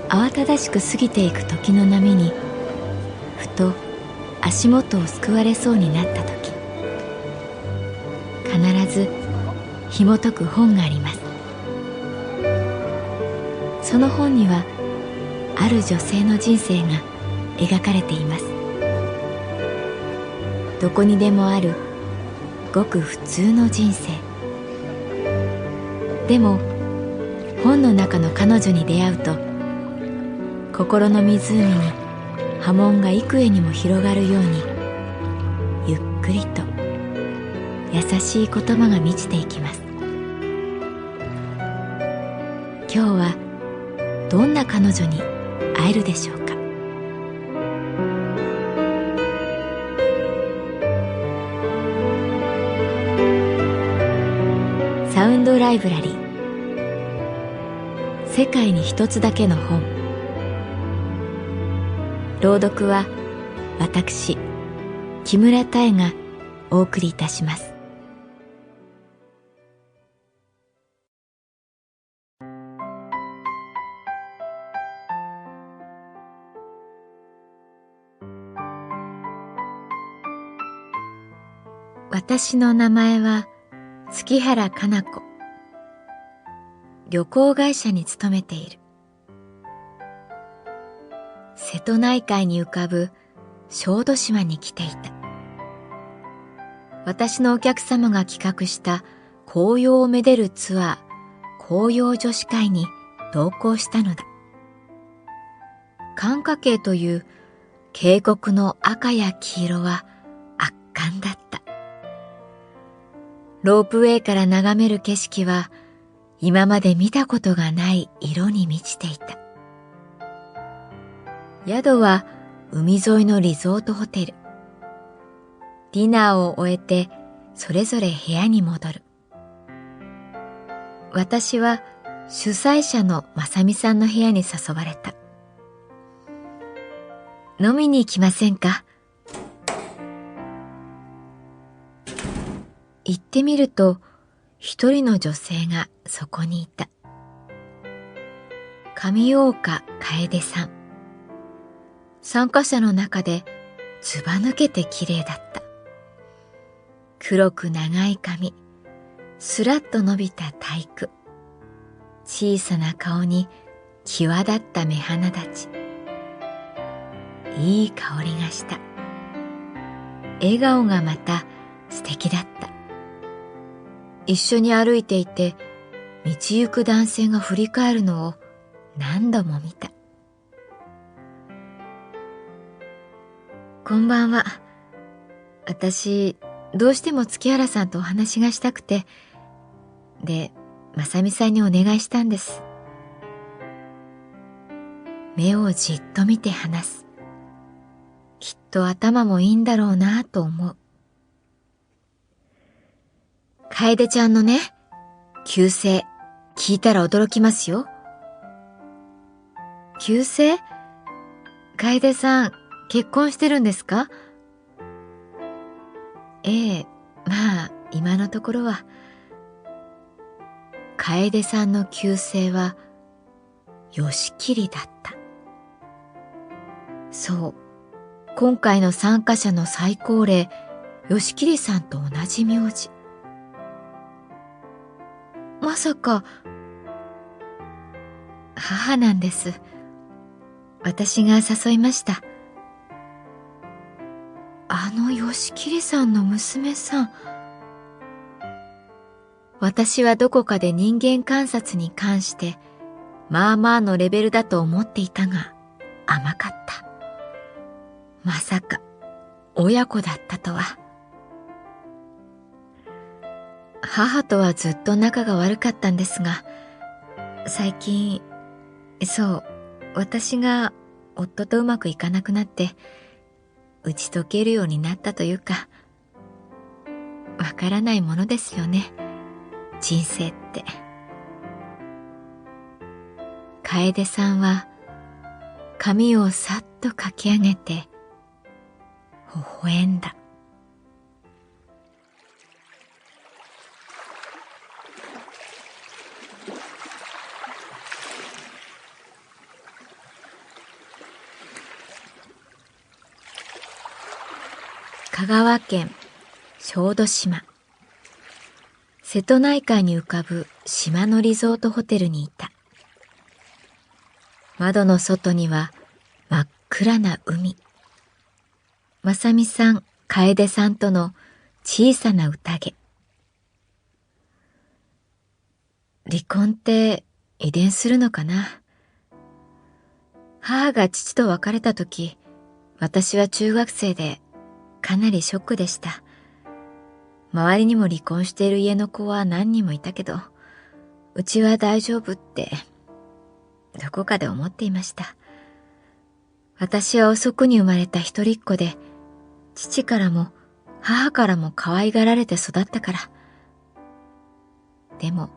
慌ただしく過ぎていく時の波にふと足元をすくわれそうになった時、必ず紐解く本があります。その本にはある女性の人生が描かれています。どこにでもあるごく普通の人生。でも本の中の彼女に出会うと、心の湖に波紋が幾重にも広がるように、ゆっくりと優しい言葉が満ちていきます。今日はどんな彼女に会えるでしょうか。サウンドライブラリー、世界に一つだけの本。朗読は私木村多江がお送りいたします。私の名前は月原かな子。旅行会社に勤めている。瀬戸内海に浮かぶ小豆島に来ていた。私のお客様が企画した紅葉をめでるツアー、紅葉女子会に同行したのだ。寒霞渓という渓谷の赤や黄色は圧巻だった。ロープウェイから眺める景色は今まで見たことがない色に満ちていた。宿は海沿いのリゾートホテル。ディナーを終えてそれぞれ部屋に戻る。私は主催者の正美さんの部屋に誘われた。飲みに行きませんか？行ってみると、一人の女性がそこにいた。上大岡楓さん。参加者の中でずば抜けて綺麗だった。黒く長い髪、すらっと伸びた体育、小さな顔に際立った目鼻立ち。いい香りがした。笑顔がまた素敵だった。一緒に歩いていて、道行く男性が振り返るのを何度も見た。こんばんは。私、どうしても月原さんとお話がしたくて、で、正美さんにお願いしたんです。目をじっと見て話す。きっと頭もいいんだろうなと思う。楓ちゃんのね、旧姓、聞いたら驚きますよ。旧姓？楓さん、結婚してるんですか？ええ、まあ、今のところは。楓さんの旧姓は、吉桐だった。そう、今回の参加者の最高齢、吉桐さんと同じ名字。まさか、母なんです。私が誘いました。あの吉桐さんの娘さん。私はどこかで人間観察に関して、まあまあのレベルだと思っていたが、甘かった。まさか、親子だったとは。母とはずっと仲が悪かったんですが、最近、そう、私が夫とうまくいかなくなって、打ち解けるようになったというか、わからないものですよね、人生って。楓さんは髪をさっとかき上げて微笑んだ。香川県小豆島。瀬戸内海に浮かぶ島のリゾートホテルにいた。窓の外には真っ暗な海。まさみさん、楓さんとの小さな宴。離婚って遺伝するのかな。母が父と別れた時、私は中学生でかなりショックでした。周りにも離婚している家の子は何人もいたけど、うちは大丈夫ってどこかで思っていました。私は遅くに生まれた一人っ子で、父からも母からも可愛がられて育ったから。でも、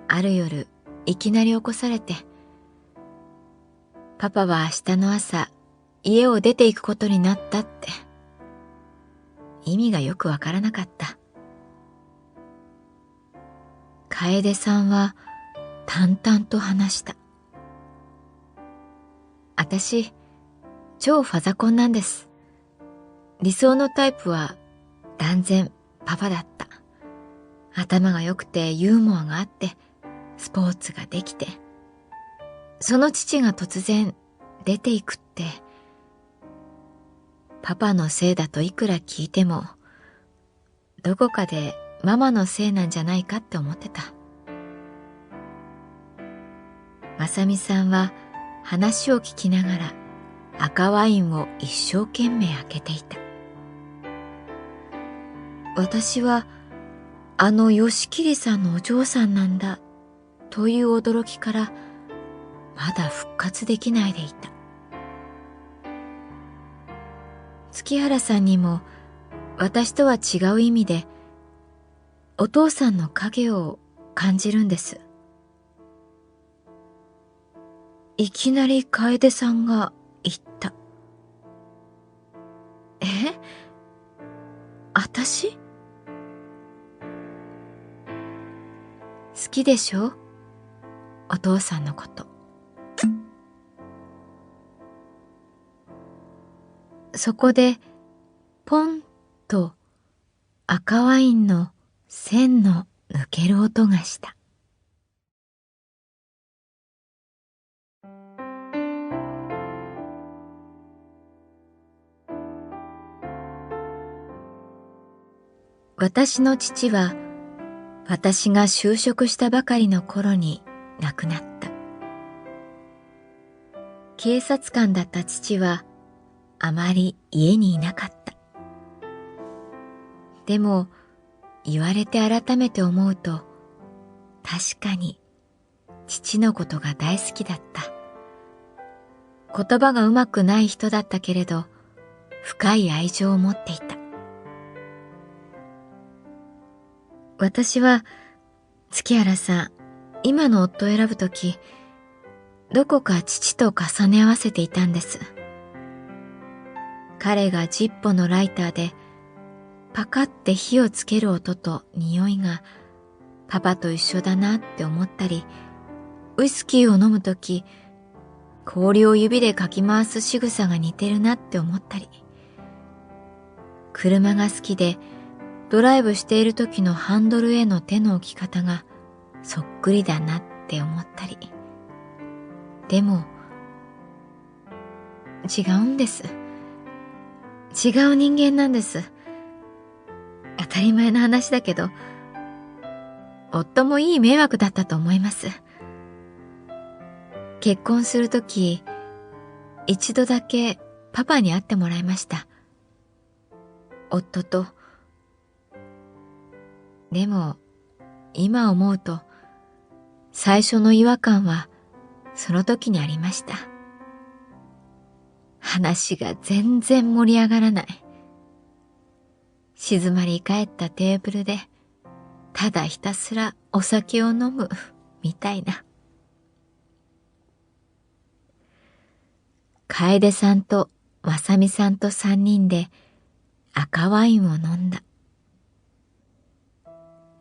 ある夜、いきなり起こされて、パパは明日の朝、家を出て行くことになったって。意味がよくわからなかった。楓さんは淡々と話した。私、超ファザコンなんです。理想のタイプは断然パパだった。頭が良くてユーモアがあって、スポーツができて。その父が突然出ていくって、パパのせいだといくら聞いても、どこかでママのせいなんじゃないかって思ってた。まさみさんは話を聞きながら赤ワインを一生懸命開けていた。私はあの吉桐さんのお嬢さんなんだという驚きからまだ復活できないでいた。月原さんにも私とは違う意味でお父さんの影を感じるんです。いきなり楓さんが言った。え？私？好きでしょ？お父さんのこと。そこでポンと赤ワインの線の抜ける音がした。私の父は私が就職したばかりの頃に亡くなった。警察官だった父はあまり家にいなかった。でも言われて改めて思うと確かに父のことが大好きだった。言葉がうまくない人だったけれど深い愛情を持っていた。私は月原さん、今の夫を選ぶとき、どこか父と重ね合わせていたんです。彼がジッポのライターでパカって火をつける音と匂いがパパと一緒だなって思ったり、ウイスキーを飲むとき、氷を指でかき回す仕草が似てるなって思ったり、車が好きでドライブしている時のハンドルへの手の置き方がそっくりだなって思ったり。でも、違うんです。違う人間なんです。当たり前の話だけど、夫もいい迷惑だったと思います。結婚するとき、一度だけパパに会ってもらいました。夫と。でも、今思うと、最初の違和感はその時にありました。話が全然盛り上がらない。静まり返ったテーブルで、ただひたすらお酒を飲むみたいな。楓さんとまさみさんと3人で赤ワインを飲んだ。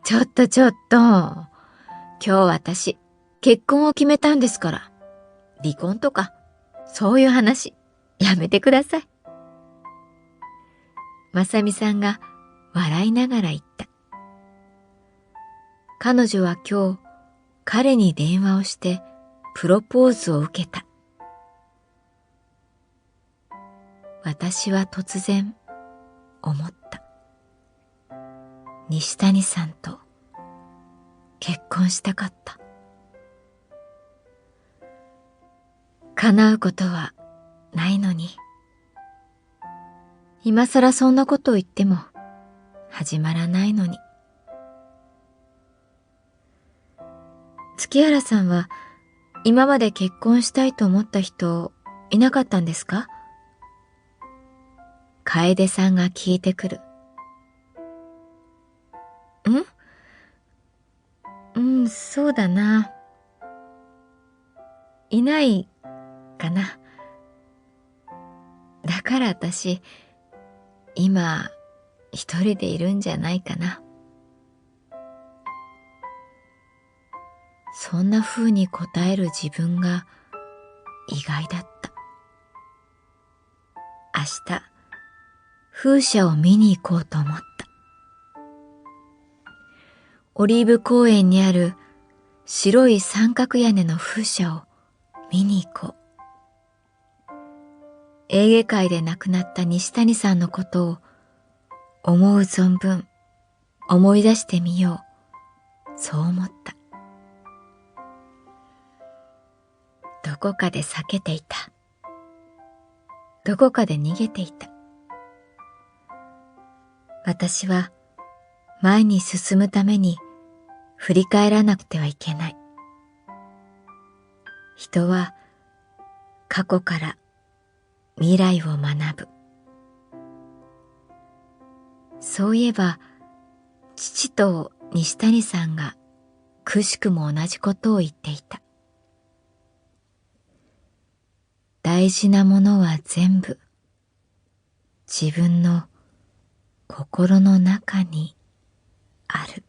ちょっとちょっと。今日私、結婚を決めたんですから。離婚とか、そういう話、やめてください。正美さんが笑いながら言った。彼女は今日彼に電話をしてプロポーズを受けた。私は突然思った。西谷さんと結婚したかった。叶うことはないのに。今さらそんなことを言っても始まらないのに。月原さんは今まで結婚したいと思った人いなかったんですか？楓さんが聞いてくる。そうだな。いないかな。だから私、今一人でいるんじゃないかな。そんな風に答える自分が意外だった。明日、風車を見に行こうと思った。オリーブ公園にある白い三角屋根の風車を見に行こう。エーゲ海で亡くなった西谷さんのことを思う存分思い出してみよう、そう思った。どこかで避けていた。どこかで逃げていた。私は前に進むために振り返らなくてはいけない。人は過去から未来を学ぶ。そういえば父と西谷さんがくしくも同じことを言っていた。大事なものは全部自分の心の中にある。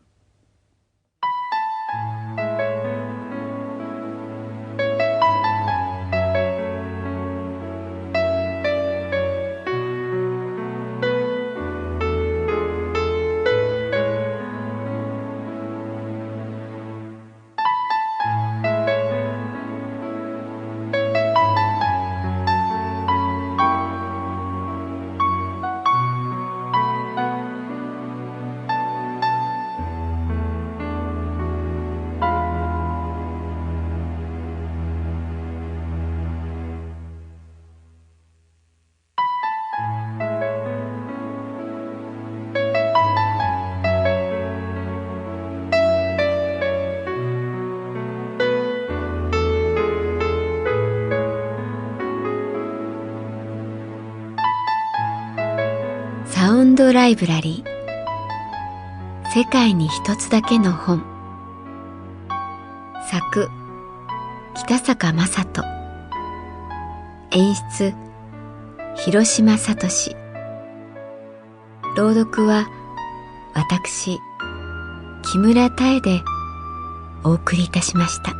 サウンドライブラリー、世界に一つだけの本。作北坂雅人、演出広島聡、朗読は私木村多江でお送りいたしました。